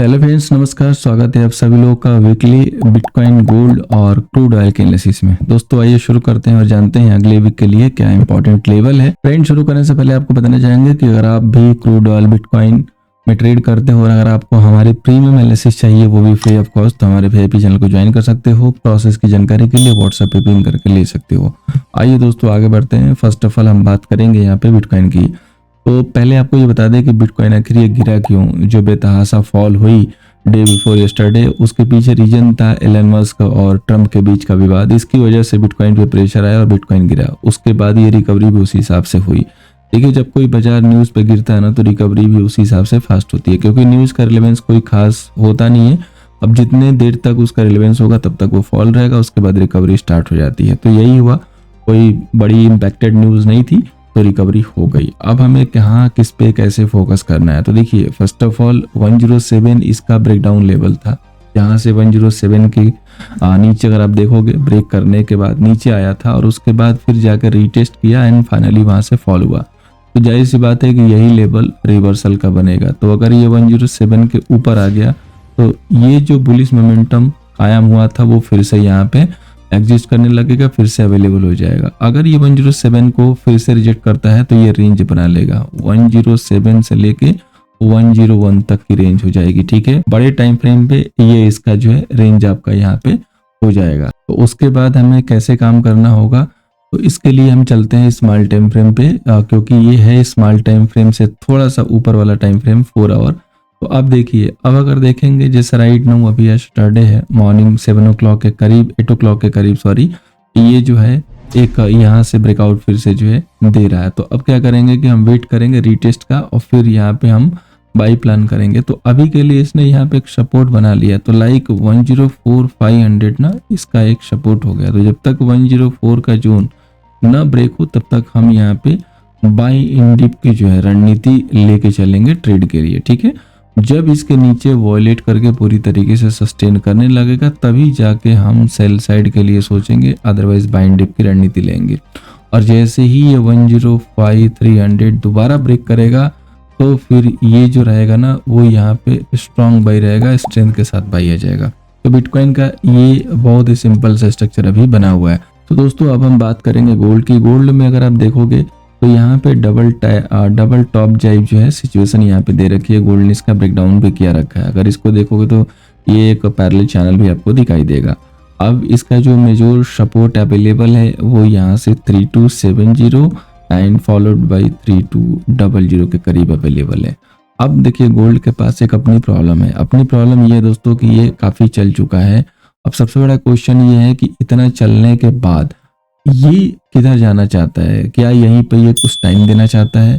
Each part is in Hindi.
सो हेलो फ्रेंड्स, नमस्कार। स्वागत है आप सभी लोगों का वीकली बिटकॉइन, गोल्ड और क्रूड ऑयल के एनालिसिस में। दोस्तों आइए शुरू करते हैं और जानते हैं अगले वीक के लिए क्या इंपॉर्टेंट लेवल है। ट्रेड शुरू करने से पहले आपको बताना चाहेंगे कि अगर आप भी क्रूड ऑयल, बिटकॉइन में ट्रेड करते हो और अगर आपको हमारी प्रीमियम एनालिसिस चाहिए, वो भी फ्री ऑफ कॉस्ट, तो हमारे वीआईपी चैनल को ज्वाइन कर सकते हो। प्रोसेस की जानकारी के लिए व्हाट्सएप पे पिंग करके ले सकते हो। आइए दोस्तों आगे बढ़ते हैं। फर्स्ट ऑफ ऑल हम बात करेंगे यहाँ पे बिटकॉइन की। तो पहले आपको ये बता दें कि बिटकॉइन आखिर ये गिरा क्यों। जो बेतहासा फॉल हुई डे बिफोर यस्टरडे, उसके पीछे रीजन था एलन मस्क और ट्रम्प के बीच का विवाद। इसकी वजह से बिटकॉइन पे प्रेशर आया और बिटकॉइन गिरा। उसके बाद ये रिकवरी भी उसी हिसाब से हुई। देखिए, जब कोई बाजार न्यूज़ पे गिरता है ना, तो रिकवरी भी उसी हिसाब से फास्ट होती है, क्योंकि न्यूज़ का रिलेवेंस कोई खास होता नहीं है। अब जितने देर तक उसका रिलेवेंस होगा तब तक वो फॉल रहेगा, उसके बाद रिकवरी स्टार्ट हो जाती है। तो यही हुआ, कोई बड़ी इम्पैक्टेड न्यूज़ नहीं थी तो रिकवरी हो गई। अब हमें कहाँ, किस पे, कैसे फोकस करना है। तो देखिए, फर्स्ट ऑफ ऑल 107 इसका ब्रेकडाउन लेवल था, जहाँ से 107 के नीचे अगर आप देखोगे, ब्रेक करने के बाद नीचे आया था और उसके बाद फिर जाकर रीटेस्ट किया एंड फाइनली वहाँ से फॉल हुआ। तो जाहिर सी बात है कि यही लेवल रिवर्सल का बनेगा। तो अगर ये 107 के ऊपर आ गया तो ये जो बुलिश मोमेंटम कायम हुआ था वो फिर से यहाँ पे एग्जिस्ट करने लगेगा, फिर से अवेलेबल हो जाएगा। अगर ये 107 को फिर से रिजेक्ट करता है तो ये रेंज बना लेगा, 107 से लेके 101 तक की रेंज हो जाएगी। ठीक है, बड़े टाइम फ्रेम पे ये इसका जो है रेंज आपका यहाँ पे हो जाएगा। तो उसके बाद हमें कैसे काम करना होगा, तो इसके लिए हम चलते हैं स्मॉल टाइम फ्रेम पे, क्योंकि ये है स्मॉल टाइम फ्रेम से थोड़ा सा ऊपर वाला टाइम फ्रेम, 4 आवर। तो अब देखिए, अब अगर देखेंगे जैसे राइट नाउ अभी सैटरडे है, मॉर्निंग 7 o'clock के करीब, 8 o'clock के करीब सॉरी, ये जो है एक यहाँ से ब्रेकआउट फिर से जो है दे रहा है। तो अब क्या करेंगे कि हम वेट करेंगे रीटेस्ट का और फिर यहाँ पे हम बाई प्लान करेंगे। तो अभी के लिए इसने यहाँ पे एक सपोर्ट बना लिया, तो लाइक 104,500 ना इसका एक सपोर्ट हो गया। तो जब तक 104 का जोन ना ब्रेक हो तब तक हम यहाँ पे बाई इन डिप की जो है रणनीति लेके चलेंगे ट्रेड के लिए। ठीक है, जब इसके नीचे वॉयलेट करके पूरी तरीके से सस्टेन करने लगेगा तभी जाके हम सेल साइड के लिए सोचेंगे, अदरवाइज बाइंड डिप की रणनीति लेंगे। और जैसे ही ये 105,300 दोबारा ब्रेक करेगा तो फिर ये जो रहेगा ना वो यहाँ पे स्ट्रॉन्ग बाई रहेगा, स्ट्रेंथ के साथ बाई आ जाएगा। तो बिटकॉइन का ये बहुत ही सिंपल सा स्ट्रक्चर अभी बना हुआ है। तो दोस्तों अब हम बात करेंगे गोल्ड की। गोल्ड में अगर आप देखोगे तो यहाँ पे डबल टॉप जाइव जो है सिचुएशन यहाँ पे दे रखी है। गोल्ड ने इसका ब्रेकडाउन भी किया रखा है। अगर इसको देखोगे तो ये एक पैरेलल चैनल भी आपको दिखाई देगा। अब इसका जो मेजर सपोर्ट अवेलेबल है वो यहाँ से 3270 एंड फॉलोड बाय 3200 के करीब अवेलेबल है। अब देखिए, गोल्ड के पास एक अपनी प्रॉब्लम है। अपनी प्रॉब्लम ये है दोस्तों कि ये काफी चल चुका है। अब सबसे बड़ा क्वेश्चन ये है कि इतना चलने के बाद ये किधर जाना चाहता है, क्या यहीं पे ये कुछ टाइम देना चाहता है?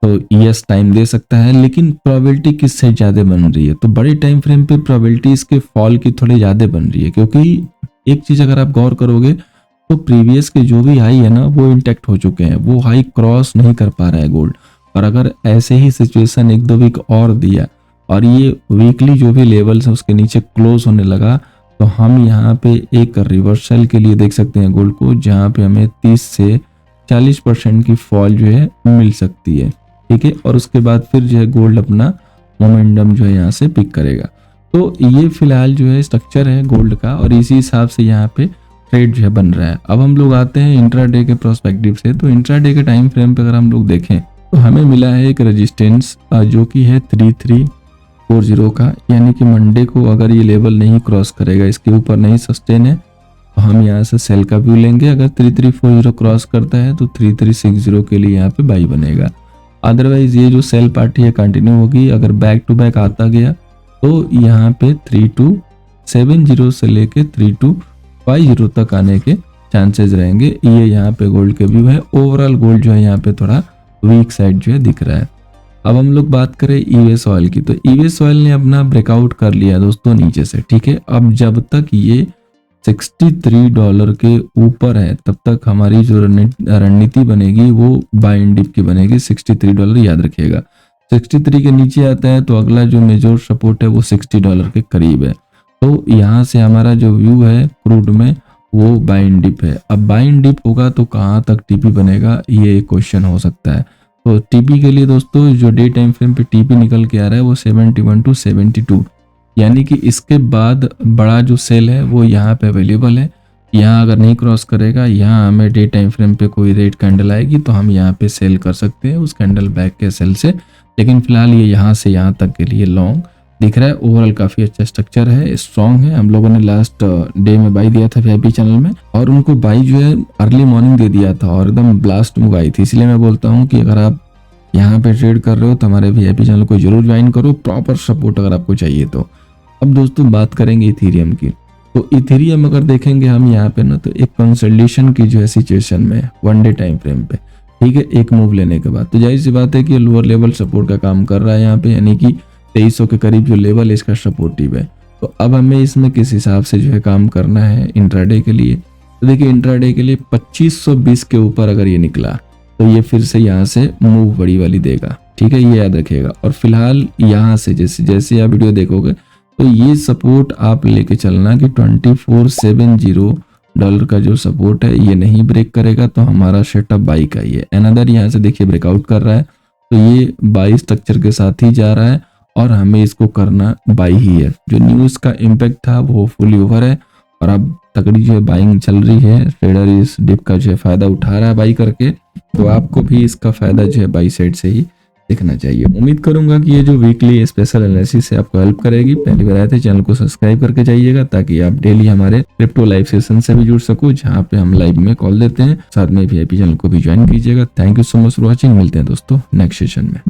तो यस, टाइम दे सकता है, लेकिन प्रोबेबिलिटी किससे ज्यादा बन रही है? तो बड़े टाइम फ्रेम पे प्रोबेबिलिटी इसके फॉल की थोड़ी ज्यादा बन रही है, क्योंकि एक चीज अगर आप गौर करोगे तो प्रीवियस के जो भी हाई है ना वो इंटैक्ट हो चुके हैं, वो हाई क्रॉस नहीं कर पा रहा है गोल्ड। और अगर ऐसे ही सिचुएशन 1-2 वीक और दिया और ये वीकली जो भी लेवल्स है उसके नीचे क्लोज होने लगा तो हम यहाँ पे एक रिवर्सल के लिए देख सकते हैं गोल्ड को, जहाँ पे हमें 30 से 40% की फॉल जो है मिल सकती है। ठीक है, और उसके बाद फिर जो है गोल्ड अपना मोमेंटम जो है यहाँ से पिक करेगा। तो ये फिलहाल जो है स्ट्रक्चर है गोल्ड का और इसी हिसाब से यहाँ पे ट्रेड जो है बन रहा है। अब हम लोग आते हैं इंट्राडे के प्रोस्पेक्टिव से। तो इंट्राडे के टाइम फ्रेम पे अगर हम लोग देखें तो हमें मिला है एक रेजिस्टेंस जो कि है 3340 का, यानी कि मंडे को अगर ये लेवल नहीं क्रॉस करेगा, इसके ऊपर नहीं सस्टेन है, तो हम यहाँ से सेल का व्यू लेंगे। अगर 3340 क्रॉस करता है तो 3360 के लिए यहाँ पे बाई बनेगा। अदरवाइज ये जो सेल पार्टी है कंटिन्यू होगी। अगर बैक टू बैक आता गया तो यहाँ पे 3270 से लेके 3250 तक आने के चांसेस रहेंगे। ये यहाँ पे गोल्ड के व्यू है। ओवरऑल गोल्ड जो है यहाँ पे थोड़ा वीक साइड जो है दिख रहा है। अब हम लोग बात करें यूएस ऑयल की, तो यूएस ऑयल ने अपना ब्रेकआउट कर लिया दोस्तों नीचे से। ठीक है, अब जब तक ये $63 के ऊपर है तब तक हमारी जो रणनीति बनेगी वो बाय एंड डिप की बनेगी। $63 याद रखिएगा। 63 के नीचे आता है तो अगला जो मेजर सपोर्ट है वो $60 के करीब है। तो यहाँ से हमारा जो व्यू है क्रूड में वो बाय एंड डिप है। अब बाय एंड डिप होगा तो कहाँ तक टीपी बनेगा, ये क्वेश्चन हो सकता है। तो टीपी के लिए दोस्तों जो डे टाइम फ्रेम पे टीपी निकल के आ रहा है वो 71 to 72 यानी कि इसके बाद बड़ा जो सेल है वो यहाँ पे अवेलेबल है। यहाँ अगर नहीं क्रॉस करेगा, यहाँ हमें डे टाइम फ्रेम पे कोई रेड कैंडल आएगी तो हम यहाँ पे सेल कर सकते हैं उस कैंडल बैक के सेल से। लेकिन फिलहाल ये यहाँ से यहाँ तक के लिए लॉन्ग दिख रहा है। ओवरऑल काफी अच्छा स्ट्रक्चर है, स्ट्रॉन्ग है। हम लोगों ने लास्ट डे में बाई दिया था वीआईपी चैनल में, और उनको बाई जो है अर्ली मॉर्निंग दे दिया था और एकदम ब्लास्ट मूव आई थी। इसलिए मैं बोलता हूँ कि अगर आप यहाँ पे ट्रेड कर रहे हो तो हमारे वीआईपी चैनल को जरूर ज्वाइन करो, प्रॉपर सपोर्ट अगर आपको चाहिए तो। अब दोस्तों बात करेंगे इथेरियम की। तो इथेरियम अगर देखेंगे हम यहाँ पे ना, तो एक कंसोलिडेशन की जो है सिचुएशन में वन डे टाइम फ्रेम पे, ठीक है, एक मूव लेने के बाद तो जाहिर सी बात है कि लोअर लेवल सपोर्ट का काम कर रहा है यहाँ पे, यानी कि 2300 के करीब जो लेवल है इसका सपोर्टिव है। तो अब हमें इसमें किस हिसाब से जो है काम करना है इंट्राडे के लिए। तो देखिए इंट्राडे के लिए 2520 के ऊपर अगर ये निकला तो ये फिर से यहाँ से मूव बड़ी वाली देगा, ठीक है, ये याद रखिएगा। और फिलहाल यहाँ से जैसे जैसे आप वीडियो देखोगे तो ये सपोर्ट आप लेके चलना कि $2470 का जो सपोर्ट है ये नहीं ब्रेक करेगा तो हमारा सेटअप बाई का ही है। अनदर यहाँ से देखिए ब्रेकआउट कर रहा है तो ये बाई स्ट्रक्चर के साथ ही जा रहा है और हमें इसको करना बाई ही है। जो न्यूज़ का इम्पैक्ट था वो फुली ओवर है और अब तगड़ी जो है बाइंग चल रही है। ट्रेडर इस डिप का जो है फायदा उठा रहा है बाई करके, तो आपको भी इसका फायदा जो है बाई साइड से ही दिखना चाहिए। उम्मीद करूंगा कि ये जो वीकली स्पेशल एनालिसिस है आपको हेल्प करेगी। पहली बार आए थे चैनल को सब्सक्राइब करके जाइएगा ताकि आप डेली हमारे क्रिप्टो लाइव सेशन से भी जुड़ सको, जहाँ पे हम लाइव में कॉल देते हैं। साथ में वीआईपी चैनल को भी ज्वाइन कीजिएगा। Thank you so much for watching. मिलते हैं दोस्तों नेक्स्ट सेशन में।